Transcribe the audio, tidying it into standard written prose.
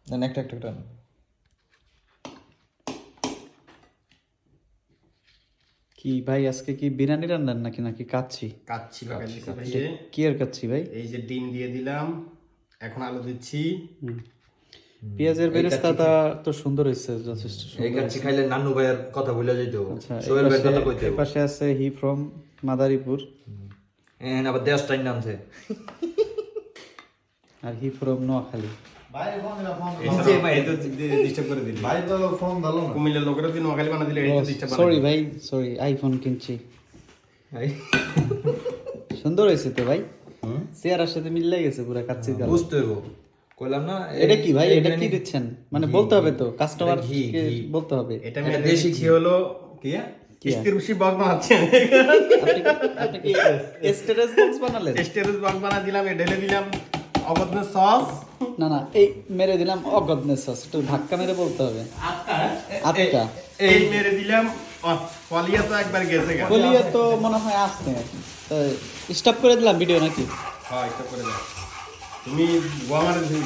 দেন একটা একটা টান। কি ভাই আজকে কি বিরিয়ানি রান্নার নাকি নাকি কাচ্ছি? কাচ্ছি ভাই কি আর কাচ্ছি ভাই? এই যে ডিম দিয়ে দিলাম, এখন আলু দিচ্ছি। পেঁয়াজের বেরেস্তাটা তো সুন্দর হয়েছে, যথেষ্ট এই সুন্দর। কাচ্চি খাইলে নানু ভাইয়ের কথা ভুলে যাইতো। আচ্ছা, সোহেল ভাইয়ের কথা কইতে এই পাশে আছে হি ফ্রম মাদারীপুর আবার দেশ টাইম নামছে। আর হি ফ্রম নোয়াখালী। ডিস্টার্ব করে দিলি ভাই তো ফোন দিলো না। কুমিল্লার লোকেরা দিন নোয়াখালী বানা দিলে এটা ডিস্টার্ব সরি ভাই, সরি, আইফোন কিনছি। সুন্দর হয়েছে তো ভাই, চেয়ারের সাথে মিলে গেছে পুরো কাচ্চির কালার। বুঝতে হইব, কইলাম না। এটা কি ভাই, এটা কি দিচ্ছেন? মানে বলতে হবে তো, কাস্টমার কে বলতে হবে। এটা আমি দেশি ঘি হলো কি স্টির বেশি বক বানাচ্ছি। আপনি কি স্ট্যাটাস বক্স বানালেন? স্টেরস বক বানা দিলাম, এ ঢেলে দিলাম অবদ্ধ সস। না না, এই মেরে দিলাম অগদনেস সস, একটু ধাক্কা মেরে বলতে হবে। আটকা এই মেরে দিলাম ফলিয়া তো একবার গেছে গা। বলিয়ে তো মনে হয় আসতে। স্টপ করে দিলাম ভিডিও নাকি? হ্যাঁ এটা করে দাও তুমি গোয়ামারে দিও।